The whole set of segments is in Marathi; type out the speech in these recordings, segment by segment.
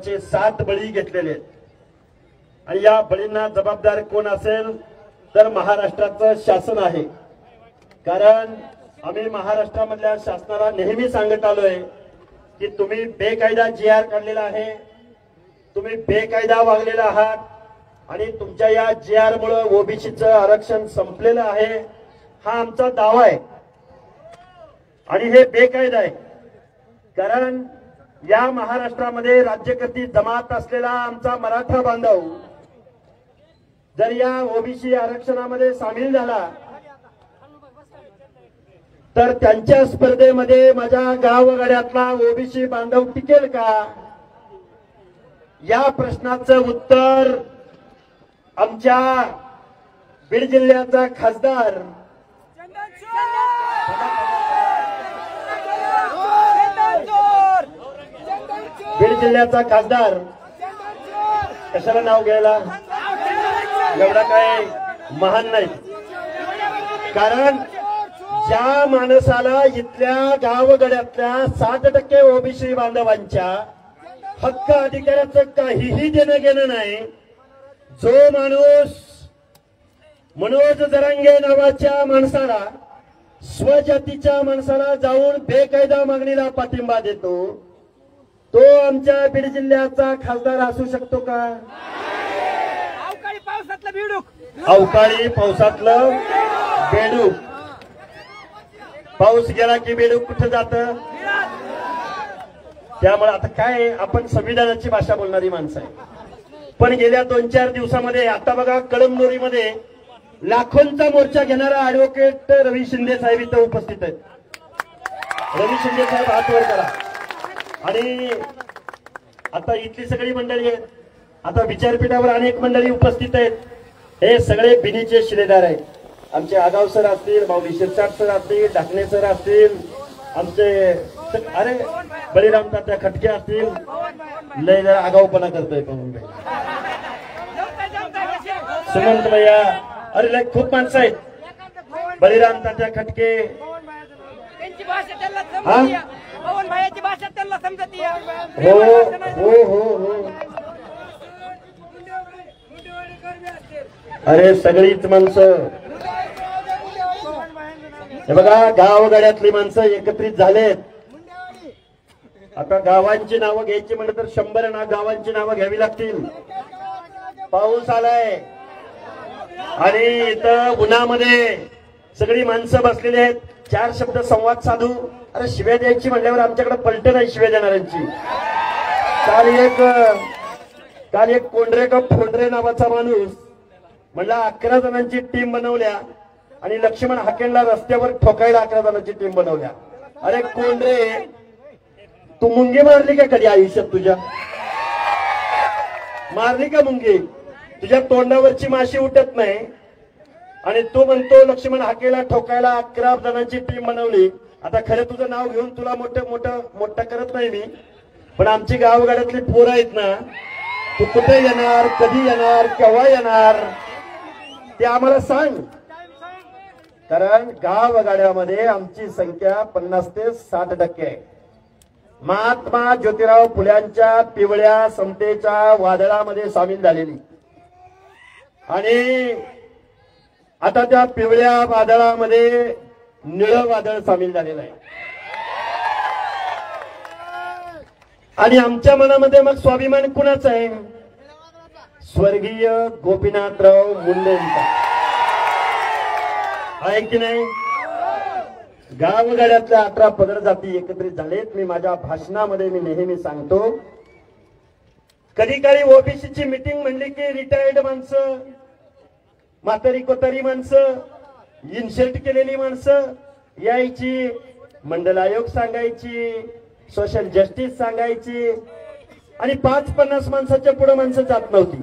बांधवांचे 7 बळी घेतलेले आहेत आणि या बळींना जबाबदार कोण असेल तर महाराष्ट्राचं शासन आहे। कारण आम्ही महाराष्ट्रामधल्या शासनाला नेहमी सांगत आलोय की तुम्ही बेकायदा GR काढलेला आहे, तुम्ही बेकायदा वागलेला आहात आणि तुमच्या या GR मुळे ओबीसीचं आरक्षण संपलेलं आहे हा आमचा दावा आहे आणि हे बेकायदा आहे। कारण या महाराष्ट्रामध्ये राज्यकर्ती जमात असलेला आमचा मराठा बांधव जर या ओबीसी आरक्षणामध्ये सामील झाला तर त्यांच्या स्पर्धेमध्ये माझ्या गावगाड्यातला ओबीसी बांधव टिकेल का? या प्रश्नाचं उत्तर आमच्या बीड जिल्ह्याचा खासदार कशाला नाव घ्यायला एवढा काय महान नाही। कारण ज्या माणसाला इथल्या गावगड्यातल्या 60% ओबीसी बांधवांच्या हक्क अधिकाराचं काहीही देणं घेणं नाही, जो माणूस मनोज जरांगे नावाच्या माणसाला स्वजातीच्या माणसाला जाऊन बेकायदा मागणीला पाठिंबा देतो तो आमच्या बीड जिल्ह्याचा खासदार असू शकतो का? अवकाळी पावसातलं बेडूक, पाऊस गेला की बेडूक कुठे जात? त्यामुळे आता काय आपण संविधानाची भाषा बोलणारी माणसं आहे। पण गेल्या 2-4 दिवसामध्ये आता बघा कळमनुरीमध्ये लाखोंचा मोर्चा घेणारा ऍडव्होकेट रवी शिंदे साहेब इथं उपस्थित आहेत। रवी शिंदे साहेब हात वर करा। आणि आता इथली सगळी मंडळी आहेत, आता विचारपीठावर अनेक मंडळी उपस्थित आहेत, हे सगळे बिनीचे शिलेदार आहेत। आमचे आगाव सर असतील, माऊली शिरसाट सर असतील, ढाकणे सर असतील, आमचे अरे बळीराम तात्या खटके असतील, लय जरा आगाऊपणा करतोय सुमंत भैया, अरे लय खूप माणसं आहेत, बळीराम तात्या खटके, पवन भाईची भाषा त्यांना समजते। हो हो हो हो, अरे सगळीच माणसं हे बघा गावगाड्यातली माणसं एकत्रित झालेत। आता गावांची नावं घ्यायची म्हणलं तर 100 गावांची नावं घ्यावी लागतील। पाऊस आलाय आणि इथं उन्हामध्ये सगळी माणसं बसलेली आहेत, 4 शब्द संवाद साधू। अरे शिव्या द्यायची म्हणल्यावर आमच्याकडे पलट नाही शिव्या देणाऱ्यांची। काल एक कोंडरे का फोंडरे नावाचा माणूस म्हणला 11 जणांची टीम बनवल्या आणि लक्ष्मण हाकेंना रस्त्यावर ठोकायला 11 जणांची टीम बनवल्या। अरे कोंडरे, तू मुंगी मारली का कधी आयुष्यात? तुझ्या मारली का मुंगी? तुझ्या तोंडावरची माशी उठत नाही आणि तू म्हणतो लक्ष्मण हाकेला ठोकायला 11 जणांची टीम बनवली। आता खरं तुझं नाव घेऊन तुला मोठं करत नाही मी, पण आमची गावगाड्यातली पोरं आहेत ना, तू कुठे येणार, कधी येणार, केव्हा येणार ते आम्हाला सांग। कारण गावगाड्यामध्ये आमची संख्या 50 ते 60% आहे। महात्मा ज्योतिराव फुल्यांच्या पिवळ्या समतेच्या वादळामध्ये सामील झालेली आणि आता त्या पिवळ्या वादळामध्ये निळं वादळ सामील झालेलं आहे आणि आमच्या मनामध्ये मग स्वाभिमान कुणाचा आहे? स्वर्गीय गोपीनाथराव मुंडेंचा आहे की नाही? गावगाड्यातल्या 18 पगड जाती एकत्रित झालेत। मी माझ्या भाषणामध्ये मी नेहमी सांगतो, कधी काळी ओबीसीची मीटिंग म्हणली की रिटायर्ड माणसं, म्हातारी कोतारी माणसं, इन्शर्ट केलेली माणसं यायची, मंडल आयोग सांगायची, सोशल जस्टिस सांगायची आणि 5-50 माणसाच्या पुढे माणसं जात नव्हती।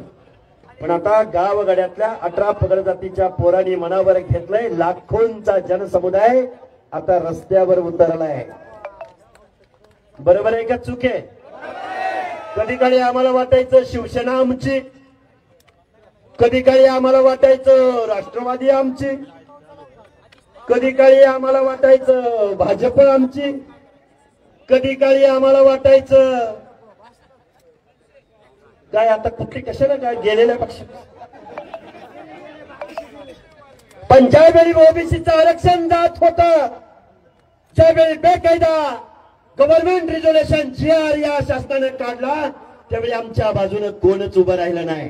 पण आता गावगाड्यातल्या 18 पगड जातीच्या पोरांनी मनावर घेतलंय, लाखोंचा जनसमुदाय आता रस्त्यावर उतरलाय। बरोबर आहे का चूक आहे? कधी काळी आम्हाला वाटायचं शिवसेना आमची, कधी काळी आम्हाला वाटायचं राष्ट्रवादी आमची, कधी काळी आम्हाला वाटायचं भाजप आमची, कधी काळी आम्हाला वाटायचं काय आता कुठली कशाला काय गेलेल्या पक्ष, पण ज्यावेळी ओबीसीचं आरक्षण जात होत, ज्यावेळी बेकायदा गव्हर्नमेंट रिझोल्युशन GR या शासनाने काढला, त्यावेळी आमच्या बाजूने कोणच उभं राहिलं नाही.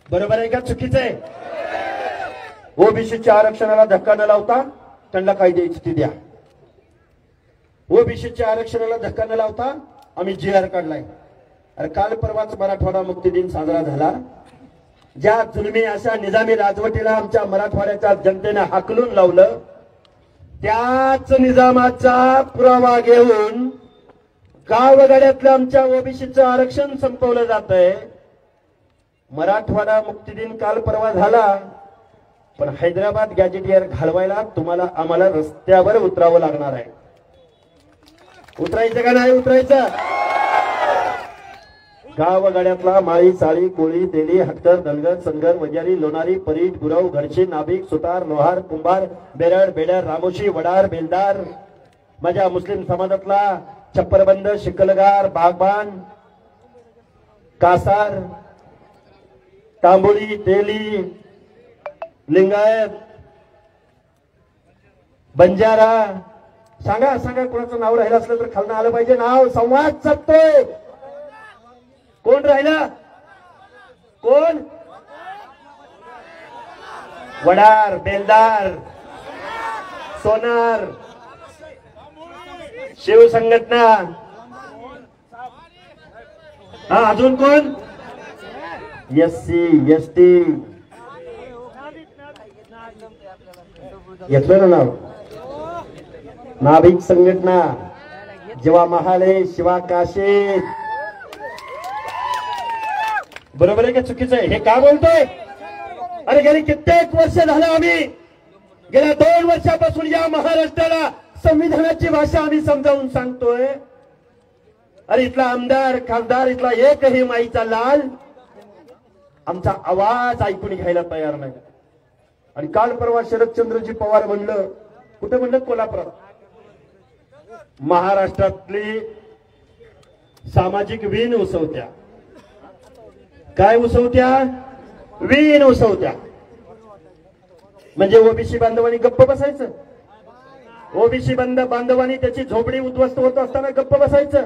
बरोबर आहे का चुकीचं आहे? ओबीसीच्या आरक्षणाला धक्का न लावता त्यांना काय द्यायची ती द्या. ओबीसीच्या आरक्षणाला धक्का न लावता आम्ही GR काढलाय. अरे काल परवाच मराठवाडा मुक्ती दिन साजरा झाला. ज्या जुलमी अशा निजामी राजवटीला आमच्या मराठवाड्याच्या जनतेने हाकलून लावलं, त्याच निजामाचा पुरावा घेऊन गावगाड्यातलं आमच्या ओबीसीचं आरक्षण संपवलं जात आहे. मराठवाडा मुक्ती दिन काल परवा झाला, पण हैदराबाद गॅजेटियर घालवायला तुम्हाला आम्हाला रस्त्यावर उतरावं लागणार आहे. उतरायचं का नाही उतरायचं? गावगाड्यातला माळी, साळी, कोळी, तेली, हटकर, धनगर, सनगर, वजारी, लोणारी, परीट, गुरव, घडशी, नाभिक, सुतार, लोहार, कुंभार, बेरड, बेडर, रामोशी, वडार, बेलदार, माझ्या मुस्लिम समाजातला छप्परबंद, शिकलगार, बागबान, कासार, तांबोळी, तेली, लिंगायत, बंजारा, सांगा सांगा कोणाचं नाव राहिलं असलं तर खालनं आलं पाहिजे. नाव संवाद साधतोय. कोण राहिलं? कोण? वडार, बेलदार, सोनार, शिवसंघटना, हा अजून कोण? SC ST घेतलं ना नाव? नाभिक संघटना, जेव्हा महाले, शिवा काशे. बरोबर आहे का चुकीचं आहे? हे का बोलतोय? अरे गेली कित्येक वर्ष झालं आम्ही, गेल्या 2 वर्षापासून या महाराष्ट्राला संविधानाची भाषा आम्ही समजावून सांगतोय. अरे इथला आमदार, खासदार, इथला एकही माईचा लाल आमचा आवाज ऐकून घ्यायला तयार नाही. आणि काल परवा शरदचंद्रजी पवार म्हणलं, कुठे म्हणलं? कोल्हापुरात. महाराष्ट्रातली सामाजिक वीण उसवत्या. काय उसवत्या? वीण उसवत्या. म्हणजे ओबीसी बांधवांनी गप्प बसायचं? ओबीसी बांधवांनी त्याची झोपडी उद्ध्वस्त होत असताना गप्प बसायचं?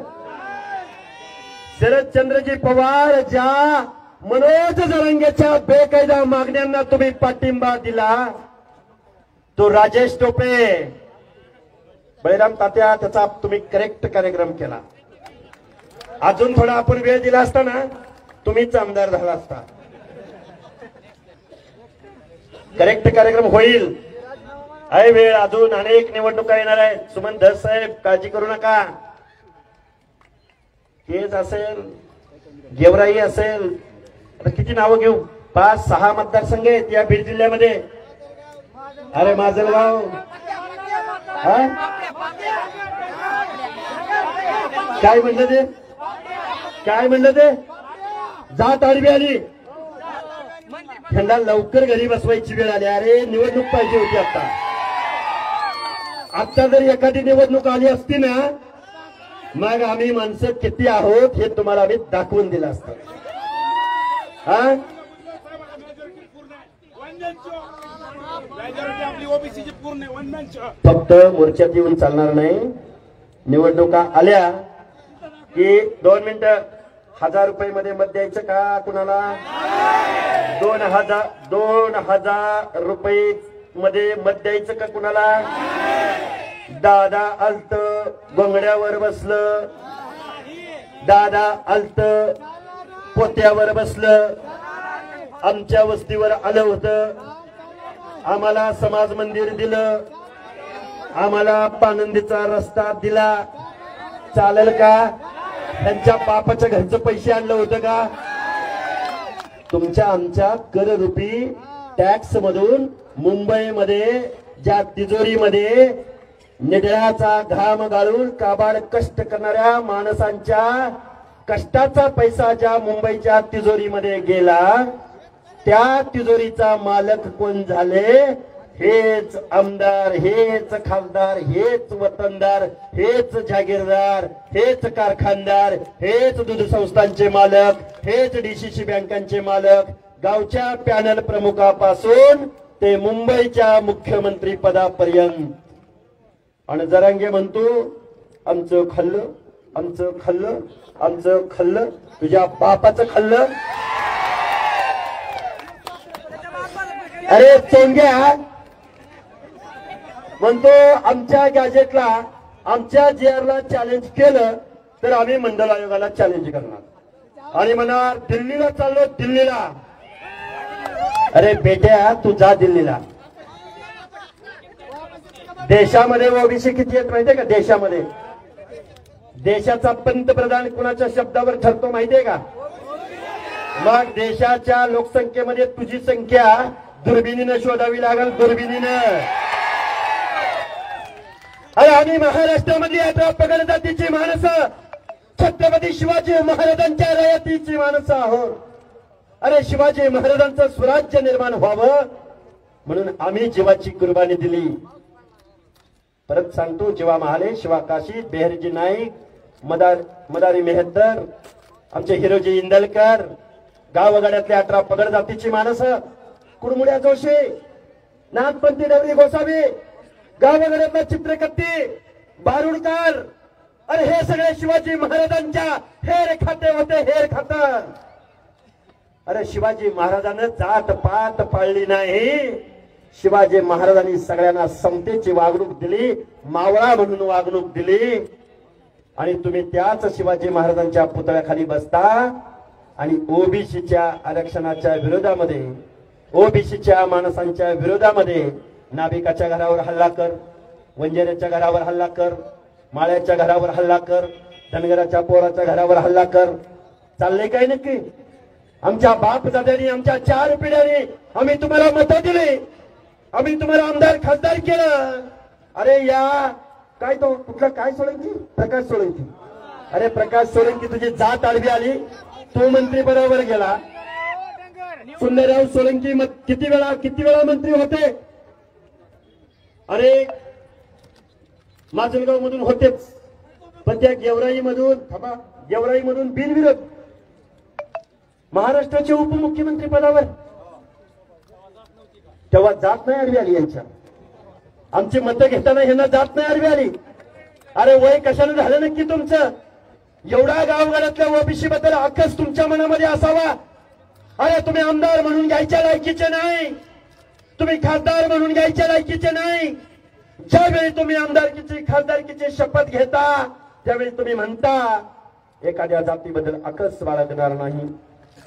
शरदचंद्रजी पवार ज्या मनोज जरांगेच्या बेकायदा मागण्यांना तुम्ही पाठिंबा दिला, तो राजेश टोपे, बळीराम तात्या, त्याचा तुम्ही करेक्ट कार्यक्रम केला. अजून थोडा आपण वेळ दिला असता ना, तुम्हीच आमदार झाला असता. करेक्ट कार्यक्रम होईल. आहे वेळ, अजून अनेक निवडणुका येणार आहेत. सुमन धस साहेब, काळजी करू नका. केज असेल, गेवराई असेल, आता किती नावं घेऊ? 5-6 मतदारसंघ आहेत या बीड जिल्ह्यामध्ये. अरे माजलगाव, काय म्हणलं ते? काय म्हणलं ते? जात आडवी आली. त्यांना लवकर घरी बसवायची वेळ आली. अरे निवडणूक पाहिजे होती आता. आता जर एखादी निवडणूक आली असती ना, मग आम्ही माणसं किती आहोत हे तुम्हाला आम्ही दाखवून दिलं असतं. हा, फक्त मोर्चात येऊन चालणार नाही. निवडणुका आल्या की 2 मिनिटं 1000 रुपये मध्ये मत द्यायचं का कुणाला? 2000 रुपये मध्ये मत द्यायचं का कुणाला? दादा आलत गोंगड्यावर बसलं, दादा आलत पोत्यावर बसलं, आमच्या वस्तीवर आलं होतं, आम्हाला समाज मंदिर दिलं, आम्हाला पानंदीचा रस्ता दिला. चालेल का? त्यांच्या बापाच्या घरचं पैसे आणलं होतं का? तुमच्या आमच्या कररूपी टॅक्स मधून मुंबईमध्ये ज्या तिजोरीमध्ये निधड्याचा घाम गाळून काबाड कष्ट करणाऱ्या माणसांच्या कष्टाचा पैसा ज्या मुंबईच्या तिजोरीमध्ये गेला, त्या तिजोरीचा मालक कोण झाले? हेच आमदार, हेच खासदार, हेच वतनदार, हेच जागीरदार, हेच कारखानदार, हेच दूध संस्थांचे मालक, हेच डीसीसी बँकांचे मालक गावच्या पॅनल प्रमुखापासून ते मुंबईच्या मुख्यमंत्री पदापर्यंत. आणि जरांगे म्हणतो आमचं खाल्लं, आमचं खाल्लं, आमचं खाल्लं. तुझ्या बापाचं खाल्लं. अरे चोंग्या म्हणतो आमच्या गॅजेटला, आमच्या जेआरला चॅलेंज केलं तर आम्ही मंडल आयोगाला चॅलेंज करणार आणि म्हणणार दिल्लीला चाललो, दिल्लीला. अरे बेट्या तू जा दिल्लीला. देशामध्ये ओबीसी किती आहेत माहितीये का? देशामध्ये देशाचा पंतप्रधान कुणाच्या शब्दावर ठरतो माहितीये का? मग देशाच्या लोकसंख्येमध्ये तुझी संख्या दुर्बिणीनं शोधावी लागेल, दुर्बिणीनं. अरे आम्ही महाराष्ट्रामधली 18 पगड जातीची माणसं, छत्रपती शिवाजी महाराजांच्या रयतीची माणसं आहोत. अरे शिवाजी महाराजांचं स्वराज्य निर्माण व्हावं म्हणून आम्ही जीवाची कुर्बानी दिली. परत सांगतो, जीवा महाले, शिवा काशी, बेहरजी नाईक, मदारी मेहतर, आमचे हिरोजी इंदलकर, गावगाड्यातले 18 पगड जातीची माणसं, कुडमुड्या जोशी, नागपंथी डवरी गोसावी, गावगाड्यातला चित्रकत्ती, बारुडकर. अरे हे सगळे शिवाजी महाराजांच्या हेर खाते होते, हेर खात. अरे शिवाजी महाराजांना जात पात पाळली नाही. शिवाजी महाराजांनी सगळ्यांना समतेची वागणूक दिली, मावळा म्हणून वागणूक दिली. आणि तुम्ही त्याच शिवाजी महाराजांच्या पुतळ्याखाली बसता आणि ओबीसीच्या आरक्षणाच्या विरोधामध्ये, ओबीसीच्या माणसांच्या विरोधामध्ये नाभिकाच्या घरावर हल्ला कर, वंजाऱ्याच्या घरावर हल्ला कर, माळ्याच्या घरावर हल्ला कर, धनगराच्या पोराच्या घरावर हल्ला कर. चाललंय काय नक्की? आमच्या बाप दादांनी, आमच्या 4 पिढ्यांनी आम्ही तुम्हाला मतं दिली, आम्ही तुम्हाला आमदार खासदार केलं. अरे या काय तो कुठला काय सोळंकी? प्रकाश सोळंकी. अरे प्रकाश सोळंकी तुझी जात आडवी आली, तो मंत्री बरोबर गेला. सुंदरराव सोळंकी किती वेळा मंत्री होते? अरे माजलगाव मधून होतेच, पण त्या गेवराई मधून बिनविरोध महाराष्ट्राचे उपमुख्यमंत्री पदावर. तेव्हा जात नाही आडवी आली यांच्या. आमची मतं घेताना ह्यांना जात नाही आडवी आली. अरे वय कशाला झालं नक्की तुमचं? एवढा गावगाड्यातल्या ओबीसी बद्दल आकस तुमच्या मनामध्ये असावा. अरे तुम्ही आमदार म्हणून घ्यायच्या लायकीचे नाही, तुम्ही खासदार म्हणून घ्यायच्या लायकीचे नाही. ज्यावेळी तुम्ही आमदारकीची खासदारकीची शपथ घेता त्यावेळी तुम्ही म्हणता एखाद्या जातीबद्दल आकस बाळगणार नाही,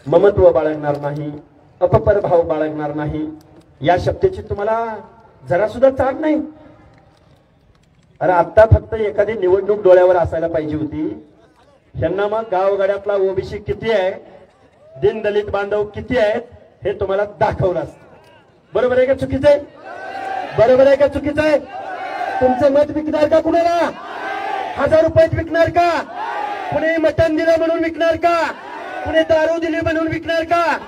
ममत्व बाळगणार नाही, अपपर भाव बाळगणार नाही. या शब्दाची तुम्हाला जरा सुद्धा चाल नाही. अरे आता फक्त एखादी निवडणूक डोळ्यावर असायला पाहिजे होती. यांना मग गावगाड्यातला ओबीसी किती आहे, दीनदलित बांधव किती आहेत हे तुम्हाला दाखवलं असतं. बरोबर आहे का चुकीचं आहे? बरोबर आहे का चुकीचं आहे? तुमचं मत विकणार का कुणाला? 1000 रुपयात विकणार का? कुणी मटण दिलं म्हणून विकणार का? कुणी दारू दिली म्हणून विकणार का?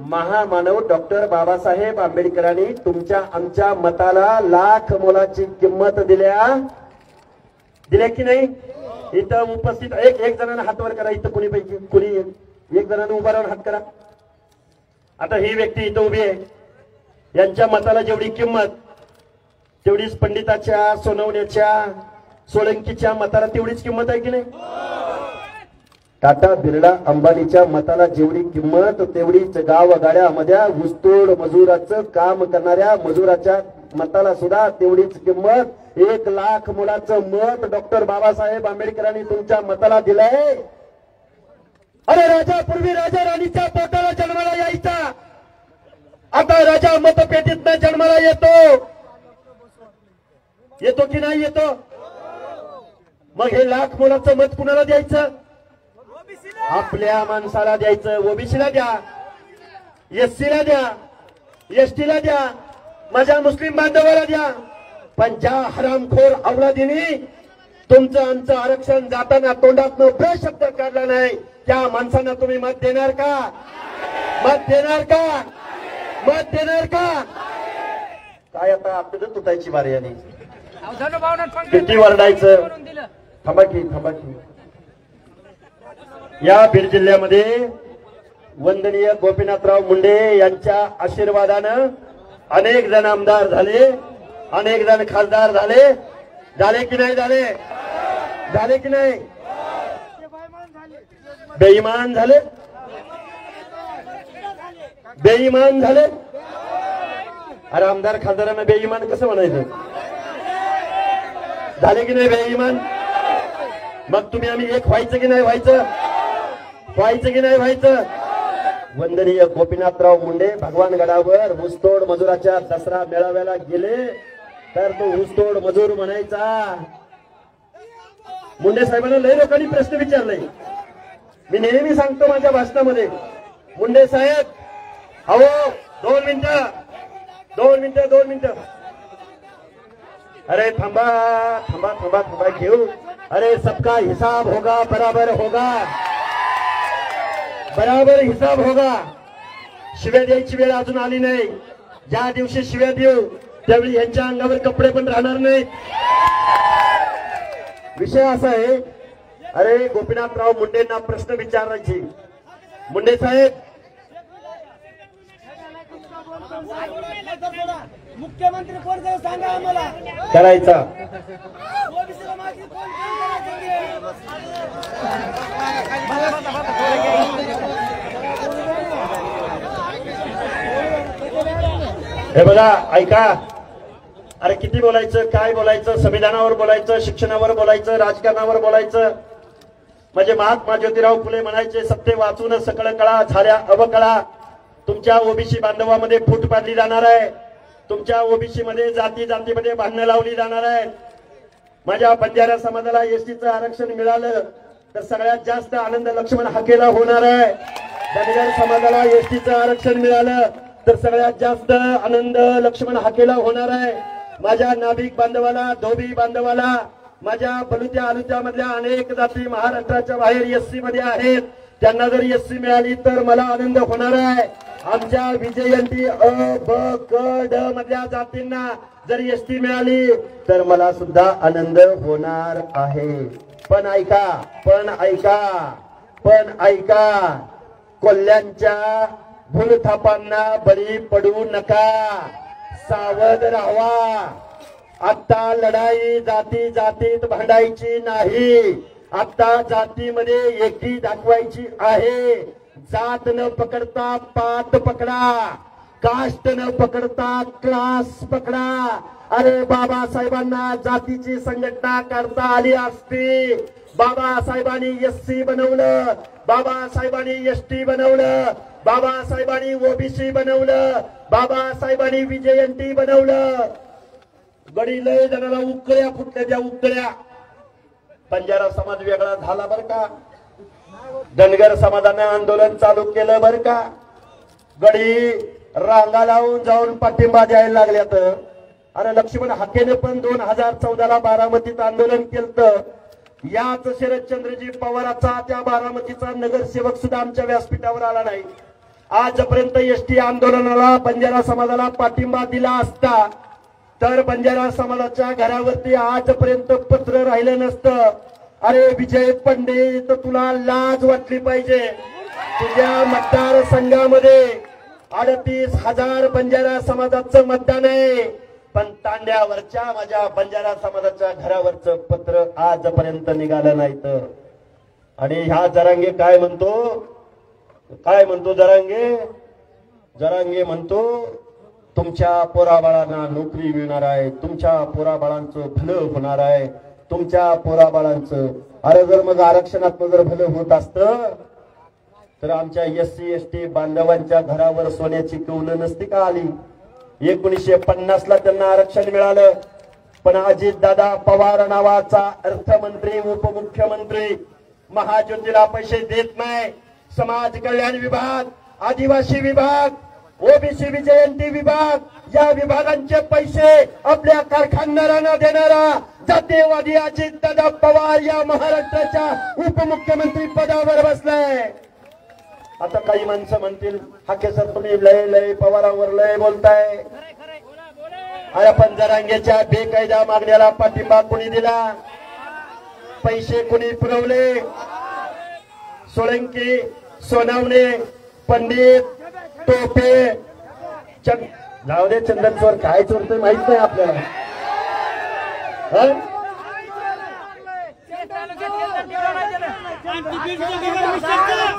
महामानव डॉक्टर बाबासाहेब आंबेडकरांनी तुमच्या आमच्या मताला लाख मोलाची किंमत दिल्या की नाही? इथं उपस्थित एक जणांना हात वर करा. इथं कुणी पैकी कुणी एक जणांना उभा राहून हात करा. आता ही व्यक्ती इथं उभी आहे, यांच्या मताला जेवढी किंमत तेवढीच पंडिताच्या, सोनवण्याच्या, सोळंकीच्या मताला तेवढीच किंमत आहे की नाही? टाटा बिर्ला अंबानीच्या मताला जेवढी किंमत तेवढीच गावगाड्यामध्ये ऊसतोड मजुराचं काम करणाऱ्या मजुराच्या मताला सुद्धा तेवढीच किंमत. 1 लाख मुलाचं मत डॉक्टर बाबासाहेब आंबेडकरांनी तुमच्या मताला दिलंय. अरे राजा पूर्वी राजा राणीच्या पोटाला जन्माला यायचा, आता राजा मतपेटीत जन्माला येतो की नाही येतो? मग हे लाख मुलाचं मत कुणाला द्यायचं? आपल्या माणसाला द्यायचं. ओबीसीला द्या, एससीला द्या, एसटीला द्या, माझ्या मुस्लिम बांधवाला द्या. पण ज्या हरामखोर अवलादीने तुमचं आमचं आरक्षण जाताना तोंडातनं बेशब्द काढला नाही त्या माणसांना तुम्ही मत देणार का? मत देणार का? मत देणार का? काय आता आपल्याला तुटायची बारी आली. किती वरडायचं? थांबा की या बीड जिल्ह्यामध्ये वंदनीय गोपीनाथराव मुंडे यांच्या आशीर्वादानं अनेक जण आमदार झाले, अनेक जण खासदार झाले. झाले की नाही झाले? झाले की नाही? बेईमान झाले, बेईमान झाले. अरे आमदार खासदारांना बेईमान कसं म्हणायचं? झाले की नाही बेईमान? मग तुम्ही आम्ही एक व्हायचं की नाही व्हायचं? व्हायचं की नाही व्हायचं? वंदनीय गोपीनाथराव मुंडे भगवानगडावर ऊसतोड मजुराच्या दसरा मेळाव्याला गेले तर तो ऊसतोड मजूर म्हणायचा. मुंडे साहेबांना लय लोकांनी प्रश्न विचारले. मी नेहमी सांगतो माझ्या भाषणामध्ये, मुंडे साहेब अहो 2 मिनिटं 2 मिनिटं 2 मिनिटं. अरे थांबा थांबा थांबा थांबा घेऊ. अरे सबका हिसाब होगा बराबर होगा, बराबर हिसाब होगा. शिव्या द्यायची वेळ अजून आली नाही. ज्या दिवशी शिव्या देऊ त्यावेळी यांच्या अंगावर कपडे पण राहणार नाहीत. विषय असा आहे, अरे गोपीनाथराव मुंडेंना प्रश्न विचारायचे. मुंडे साहेब मुख्यमंत्री कोण सांगा आम्हाला करायचा. हे बघा ऐका, अरे किती बोलायचं, काय बोलायचं, संविधानावर बोलायचं, शिक्षणावर बोलायचं, राजकारणावर बोलायचं. म्हणजे महात्मा ज्योतिराव फुले म्हणायचे, सत्य वाचून सकळ कळा झाल्या अवकळा. तुमच्या ओबीसी बांधवामध्ये फूट पाडली जाणार आहे. तुमच्या ओबीसी मध्ये जाती जातीमध्ये भांडणं लावली जाणार आहेत. माझ्या बंजारा समाजाला एसटीचं आरक्षण मिळालं तर सगळ्यात जास्त आनंद लक्ष्मण हाकेला होणार आहे. धनगर समाजाला एसटीचं आरक्षण मिळालं तर सगळ्यात जास्त आनंद लक्ष्मण हाकेला होणार आहे. माझ्या नाभिक बांधवाला, धोबी बांधवाला, माझ्या बलुत्या आलुत्या मधल्या अनेक जाती महाराष्ट्राच्या बाहेर एससी मध्ये आहेत. त्यांना जर एससी मिळाली तर मला आनंद होणार आहे. आमच्या विजयंती अ ब क ड मधल्या जातींना जर एसटी मिळाली तर मला सुद्धा आनंद होणार आहे. पण ऐका, पण ऐका, पण ऐका, कोल्ह्यांच्या भूलथापांना बळी पडू नका. सावध राहावा. आता लढाई जाती जातीत भांडायची नाही. आता जातीमध्ये एकी दाखवायची आहे. जात न पकडता पात पकडा, कास्ट न पकडता क्लास पकडा. अरे बाबासाहेबांना जातीची संघटना करता आली असती. बाबासाहेबांनी एससी बनवलं, बाबासाहेबांनी एसटी बनवलं, बाबासाहेबांनी ओबीसी बनवलं, बाबासाहेबांनी विजयंती बनवलं. गडी लय जणाला उकळ्या फुटल्या, त्या उकळ्या. बंजारा समाज वेगळा झाला बर का. धनगर समाजाने आंदोलन चालू केलं बर का. गडी रांगा लावून जाऊन पाठिंबा द्यायला लागल्यात. अरे लक्ष्मण हाकेने पण 2014ला बारामतीत आंदोलन केलं. याच शरदचंद्रजी पवाराचा त्या बारामतीचा नगरसेवक सुद्धा आमच्या व्यासपीठावर आला नाही. आजपर्यंत एसटी आंदोलनाला बंजारा समाजाला पाठिंबा दिला असता तर बंजारा समाजाच्या घरावरती आजपर्यंत पत्र राहिलं नसतं. अरे विजय पंडित, तुला लाज वाटली पाहिजे. तुझ्या मतदारसंघामध्ये 38,000 बंजारा समाजाचं मतदान आहे, पण तांड्यावरच्या माझ्या बंजारा समाजाच्या घरावरचं पत्र आजपर्यंत निघालं नाहीत. आणि ह्या जरांगे काय म्हणतो, काय म्हणतो जरांगे? जरांगे म्हणतो तुमच्या पोराबाळांना नोकरी मिळणार आहे, तुमच्या पोराबाळांचं भलं होणार आहे, तुमच्या पोराबाळांचं. अरे जर मग आरक्षणात जर भलं होत असतं तर आमच्या एससी एसटी बांधवांच्या घरावर सोन्याची कौलं नसती का आली? 1950ला त्यांना आरक्षण मिळालं, पण अजितदादा पवार नावाचा अर्थमंत्री उपमुख्यमंत्री महाज्योतीला पैसे देत नाही. समाज कल्याण विभाग, आदिवासी विभाग, ओबीसी विजयंती विभाग या विभागांचे पैसे आपल्या कारखानदारांना देणारा जातीयवादी अजितदादा पवार या महाराष्ट्राच्या उपमुख्यमंत्री पदावर बसलाय. आता काही माणसं म्हणतील हाके सर तुम्ही लय लय पवारावर लय बोलताय. अरे पण जरांगेच्या बेकायदा मागण्याला पाठिंबा कोणी दिला? पैसे कोणी पुरवले? सोळंकी, सोनावणे, पंडित, टोपे, जाऊ दे चंदन चोर काय चोरतोय माहित नाही आपल्याला.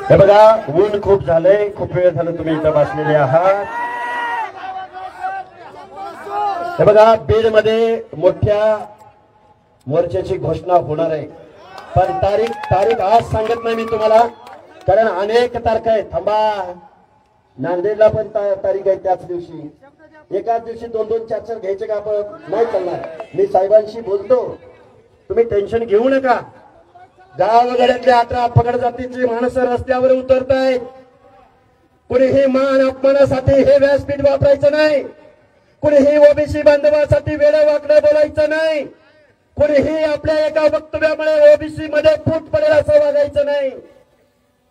हे बघा ऊन खूप झालंय, खूप वेळ झालं तुम्ही इथं बसलेले आहात. हे बघा बीड मध्ये मोठ्या मोर्चाची घोषणा होणार आहे, पण तारीख आज सांगत नाही मी तुम्हाला, कारण अनेक तारखा आहेत. थांबा, नांदेडला पण तारीख आहे त्याच दिवशी. एकाच दिवशी 2-2, 4-4 घ्यायचे का आपण? नाही चालणार. मी साहेबांशी बोलतो, तुम्ही टेन्शन घेऊ नका. गावगाड्यातल्या 18 पगड जातीची माणसं रस्त्यावर उतरतायत. कुणीही मान अपमानासाठी हे व्यासपीठ वापरायचं नाही. कुणीही ओबीसी बांधवासाठी वेडं वाकडं बोलायचं नाही. कुणीही आपल्या एका वक्तव्यामुळे ओबीसी मध्ये फूट पडेल असं वागायचं नाही.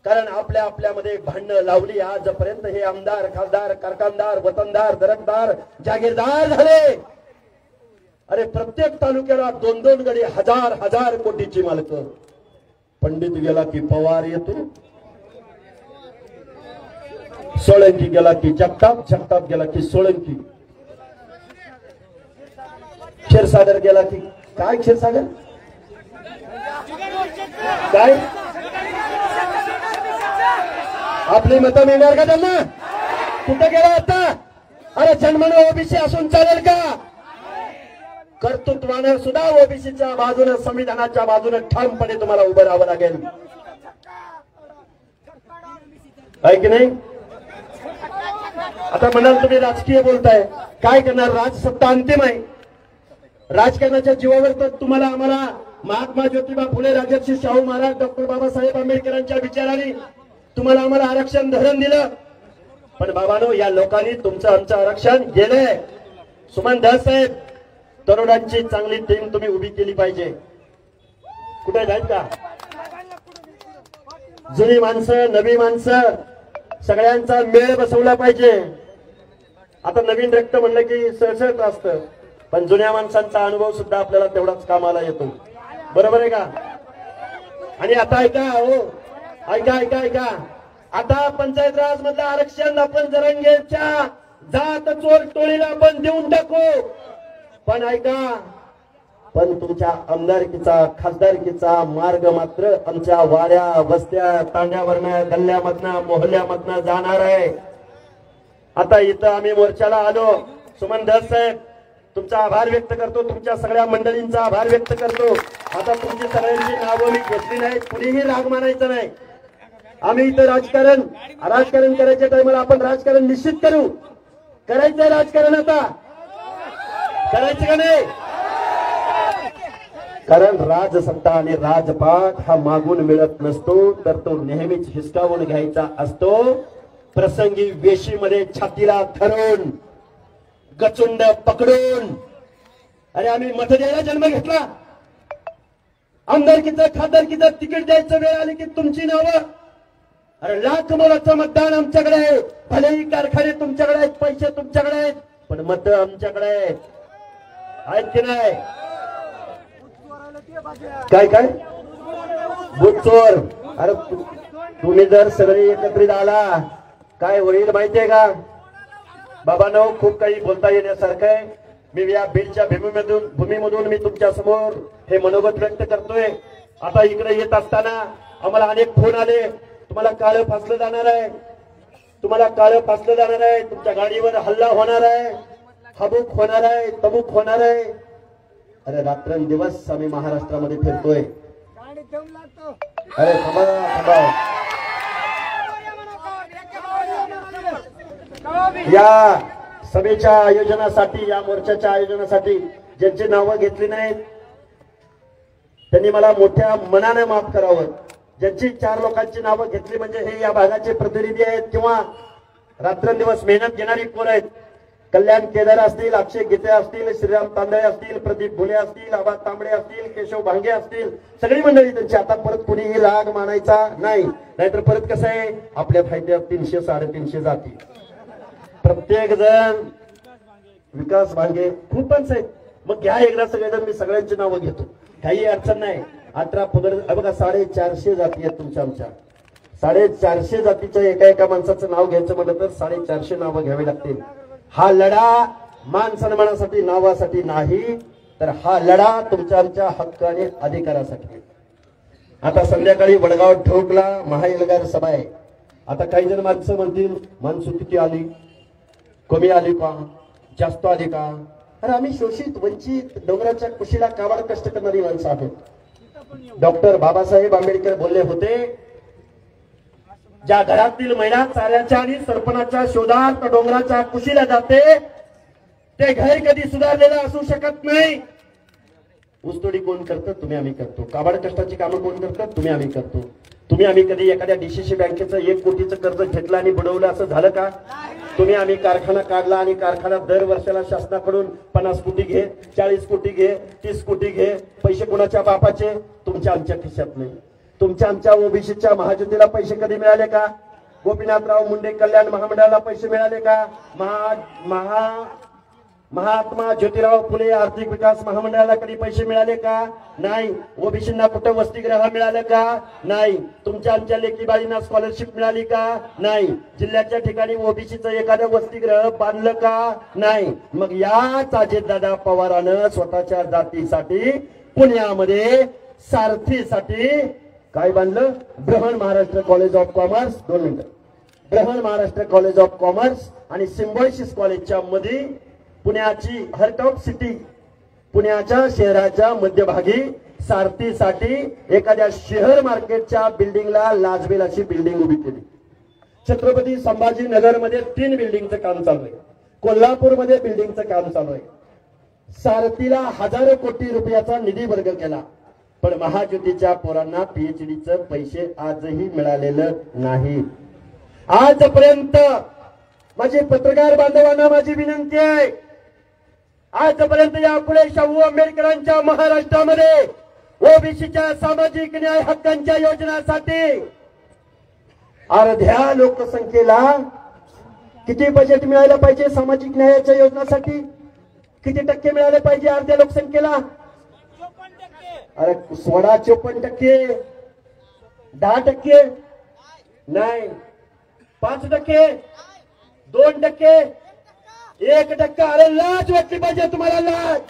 कारण आपल्यामध्ये भांडणं लावली आजपर्यंत हे आमदार, खासदार, कारखानदार, वतनदार, दरकदार, जागीरदार झाले. अरे प्रत्येक तालुक्याला 2-2 गडी, हजार कोटीची मालकं. पंडित गेला की पवार येतो, सोळंकी गेला की जगताप गेला की सोळंकी, क्षीरसागर गेला की काय क्षीरसागर काय आपली मतं मिळणार का त्यांना? कुठे गेला आता? अरे जन्मानं ओबीसी असून चालेल का? कर्तृत्वानं सुद्धा ओबीसीच्या बाजूने, संविधानाच्या बाजूने ठामपणे तुम्हाला उभं राहावं लागेल, आहे की नाही? आता म्हणाल तुम्ही राजकीय बोलताय, काय करणार? राजसत्ता अंतिम आहे. राजकारणाच्या जीवावर तर तुम्हाला आम्हाला महात्मा ज्योतिबा फुले, राजर्षी शाहू महाराज, डॉक्टर बाबासाहेब आंबेडकरांच्या विचाराने तुम्हाला आम्हाला आरक्षण धरण दिलं. पण बाबांनो, या लोकांनी तुमचं आमचं आरक्षण गेलंय. सुमन दास साहेब, तरुणांची चांगली टीम तुम्ही उभी केली पाहिजे. कुठे जाईल का? जुनी माणसं, नवी माणसं, सगळ्यांचा मेळ बसवला पाहिजे. आता नवीन रक्त म्हणलं की सळसळत असतं, पण जुन्या माणसांचा अनुभव सुद्धा आपल्याला तेवढाच कामाला येतो. बरोबर आहे का? आणि आता ऐका, हो ऐका, आता पंचायत राज मधलं आरक्षण आपण जरांगेच्या जात चोर टोळीला आपण देऊन टाकू. पण ऐका, पण तुमच्या आमदारकीचा, खासदारकीचा मार्ग मात्र आमच्या वाड्या, वस्त्या, तांड्यावरनं, गल्ल्यामधनं, मोहल्ल्यामधनं जाणार आहे. आता इथं आम्ही मोर्चाला आलो. सुमन दास साहेब, तुमचा आभार व्यक्त करतो, तुमच्या सगळ्या मंडळींचा आभार व्यक्त करतो. आता तुमची सगळ्यांची नावं मी घेतली नाहीत, कुणीही राग मानायचं नाही. आम्ही इथं राजकारण करायच्या टायमाला आपण राजकारण निश्चित करू. करायचंय राजकारण, आता करायचं का नाही? कारण राजसत्ता आणि राजपाट हा मागून मिळत नसतो, तर तो नेहमीच हिसकावून घ्यायचा असतो. प्रसंगी वेशीमध्ये छातीला धरून, गचुंड पकडून. अरे आम्ही मत द्यायला जन्म घेतला. आमदारकीचं, खासदारकीचं तिकीट द्यायचं वेळ आली की तुमची नावं. अरे लाख मोलाचं मतदान आमच्याकडे आहे. भलेही कारखाने तुमच्याकडे आहेत, पैसे तुमच्याकडे आहेत, पण मत आमच्याकडे आहेत की नाही? काय बुचोर? अरे तुम्ही जर सगळे एकत्रित आला काय होईल माहितीये का? बाबांनो, खूप काही बोलता येण्यासारखं आहे. मी या बीडच्या भूमीमधून मी तुमच्या समोर हे मनोगत व्यक्त करतोय. आता इकडे येत असताना आम्हाला अनेक फोन आले, तुम्हाला काळं फासलं जाणार आहे, तुमच्या गाडीवर हल्ला होणार आहे, हबूक होणार आहे, तबूक होणार आहे. अरे रात्रंदिवस आम्ही महाराष्ट्रामध्ये फिरतोय. अरे थांबा. या सभेच्या आयोजनासाठी, या मोर्चाच्या आयोजनासाठी ज्यांची नावं घेतली नाहीत त्यांनी मला मोठ्या मनाने माफ करावं. ज्यांची 4 लोकांची नावं घेतली म्हणजे हे या भागाचे प्रतिनिधी आहेत किंवा रात्रंदिवस मेहनत घेणारी पोरं आहेत. कल्याण केदार असतील, अक्षय गीते असतील, श्रीराम तांदळे असतील, प्रदीप भुले असतील, आबा तांबडे असतील, केशव भांगे असतील, सगळी मंडळी त्यांची. आता परत कुणीही राग मानायचा नाही, नाहीतर परत कसं आहे, आपल्या फायद्यात 300-350 जाती. प्रत्येक जण विकास भांगे खूपच आहेत. मग घ्या एकदा सगळेजण, मी सगळ्यांची नावं घेतो, काही अडचण नाही. 18 पगड बघा, 450 जाती आहेत तुमच्या आमच्या. 450 जातीच्या एका माणसाचं नाव घ्यायचं म्हटलं तर 450 नावं घ्यावी लागतील. हा लढा मान सन्मानासाठी नावासाठी नाही, तर हा लढा तुमच्या आमच्या हक्क आणि अधिकारासाठी. आता संध्याकाळी वडगाव ठोकला महाएल्गार सभा आहे. आता काही जण माणसं म्हणतील माणसं किती आली, कमी आली का, जास्त आली का? अरे आम्ही शोषित वंचित डोंगराच्या कुशीला काबाड कष्ट करणारी माणसं आहोत. डॉक्टर बाबासाहेब आंबेडकर बोलले होते, ज्या घरातील महिला चाऱ्याच्या आणि सरपणाच्या शोधात डोंगराच्या कुशीला जाते ते घर कधी सुधारलेलं असू शकत नाही. ऊसतोडी कोण करतं? तुम्ही आम्ही करतो. काबाड कष्टाची कामं कोण करतात? तुम्ही आम्ही करतो. तुम्ही आम्ही कधी एखाद्या डीसीसी बँकेचं 1 कोटीचं कर्ज घेतलं आणि बुडवलं असं झालं का? तुम्ही आम्ही कारखाना काढला आणि कारखाना दर वर्षाला शासनाकडून 50 कोटी घे, 40 कोटी घे, 30 कोटी घे. पैसे कोणाच्या बापाचे? तुमच्या आमच्या खिशात नाही. तुमच्या आमच्या ओबीसीच्या महाज्योतीला पैसे कधी मिळाले का? गोपीनाथराव मुंडे कल्याण महामंडळाला पैसे मिळाले का? महात्मा ज्योतिराव फुले आर्थिक विकास महामंडळाला कधी पैसे मिळाले का? नाही. ओबीसींना कुठं वसतिगृह मिळालं का? नाही. तुमच्या आमच्या लेकी बाळींना स्कॉलरशिप मिळाली का? नाही. जिल्ह्याच्या ठिकाणी ओबीसीचं एखादं वसतिगृह बांधलं का? नाही. मग याच अजितदादा पवारानं स्वतःच्या जातीसाठी पुण्यामध्ये सारथीसाठी काय बांधलं? ब्रहण महाराष्ट्र कॉलेज ऑफ कॉमर्स. 2 मिनिटं. ब्रहण महाराष्ट्र कॉलेज ऑफ कॉमर्स आणि सिम्बॉयसिस कॉलेजच्या मध्ये पुण्याची हार्ट ऑफ सिटी, पुण्याच्या शहराच्या मध्यभागी सारथीसाठी एखाद्या शहर मार्केटच्या बिल्डिंगला लाजबेल अशी बिल्डिंग उभी केली. छत्रपती संभाजीनगर मध्ये 3 बिल्डिंगचं काम चालू आहे. कोल्हापूरमध्ये बिल्डिंगचं काम चालू आहे. सारथीला हजारो कोटी रुपयाचा निधी वर्ग केला, पण महाज्योतीच्या पोरांना पीएचडीचं पैसे आजही मिळालेलं नाही. आजपर्यंत माझे पत्रकार बांधवांना माझी विनंती आहे, आजपर्यंत यापुढे शाहू आंबेडकरांच्या महाराष्ट्रामध्ये ओबीसीच्या सामाजिक न्याय हक्कांच्या योजनासाठी अर्ध्या लोकसंख्येला किती बजेट मिळायला पाहिजे? सामाजिक न्यायाच्या योजनासाठी किती टक्के मिळाले पाहिजे अर्ध्या लोकसंख्येला? अरे 54%, 10%, नाही 5%, 2%, 1%. अरे लाज वाटली पाहिजे तुम्हाला, लाज.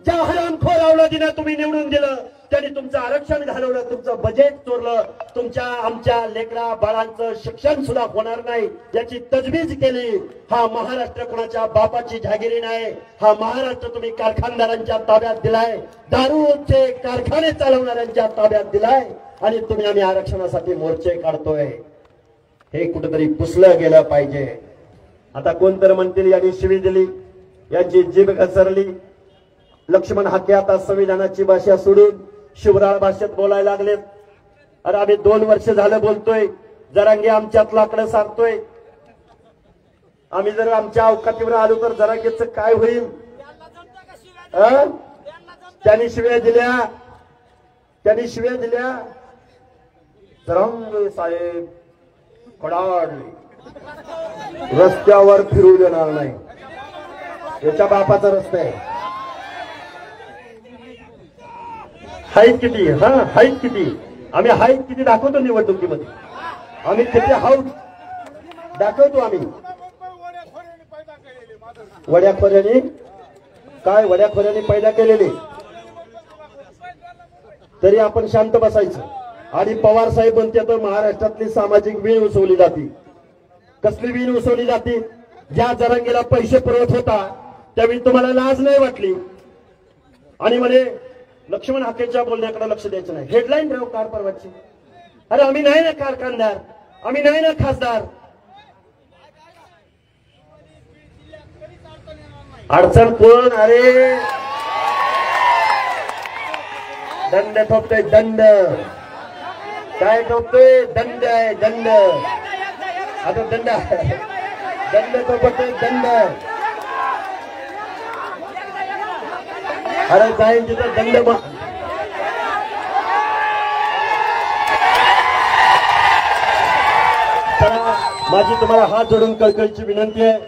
ज्या हरामखोर अवलादीला तुम्ही निवडून दिलं त्यांनी तुमचं आरक्षण घालवलं, तुमचं बजेट चोरलं, तुमच्या आमच्या लेकरा बाळांचं शिक्षण सुद्धा होणार नाही याची तजवीज केली. हा महाराष्ट्र कोणाच्या बापाची जहागिरी नाही. हा महाराष्ट्र तुम्ही कारखानदारांच्या ताब्यात दिलाय, दारूचे कारखाने चालवणाऱ्यांच्या ताब्यात दिलाय आणि तुम्ही आम्ही आरक्षणासाठी मोर्चे काढतोय. हे कुठेतरी पुसलं गेलं पाहिजे. आता कोण तर म्हणतील यांनी शिवी दिली, यांची जीभ घसरली. लक्ष्मण हाके आता संविधानाची भाषा सोडून शिवराळ भाषेत बोलायला लागलेत. अरे आम्ही 2 वर्ष झालं बोलतोय, जरांगे आमच्यात लाकडं सांगतोय. आम्ही जर आमच्या अवकातीवर आलो तर जरांगेचं काय होईल? त्यांनी शिव्या दिल्या, जरांगे साहेब कडाडले, रस्त्यावर फिरू देणार नाही. याच्या बापाचा रस्ता आहे. हाईट किती? हाईट किती? आम्ही हाईट किती दाखवतो निवडणुकीमध्ये. आम्ही किती हाऊट दाखवतो. आम्ही वड्याखोऱ्याने काय वड्याखोऱ्याने पैदा केलेले, तरी आपण शांत बसायचं. आणि पवार साहेब म्हणते तर महाराष्ट्रातली सामाजिक वीण उसवली जाते. कसली वीण उसवली जाते? ज्या जरांगेला पैसे पुरवत होता त्यावेळी तुम्हाला लाज नाही वाटली आणि म्हणे लक्ष्मण हाकेच्या बोलण्याकडे लक्ष द्यायचं नाही. हेडलाईन ठेव कार परवाची. अरे आम्ही नाही ना कारखानदार, आम्ही नाही ना खासदार. अडचण कोण? अरे दंड ठोकतोय, दंड काय ठोकतोय? दंड आहे, दंड. आता दंड ठोकतोय, दंड. अरे जाईल तिथं दंड. माझी तुम्हाला हात जोडून कळकळीची विनंती आहे,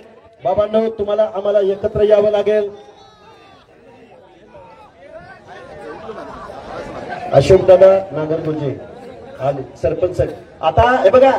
बाबांनो तुम्हाला आम्हाला एकत्र यावं लागेल. अशोक दादा नागरगोजे आले, सरपंच साहेब. आता हे बघा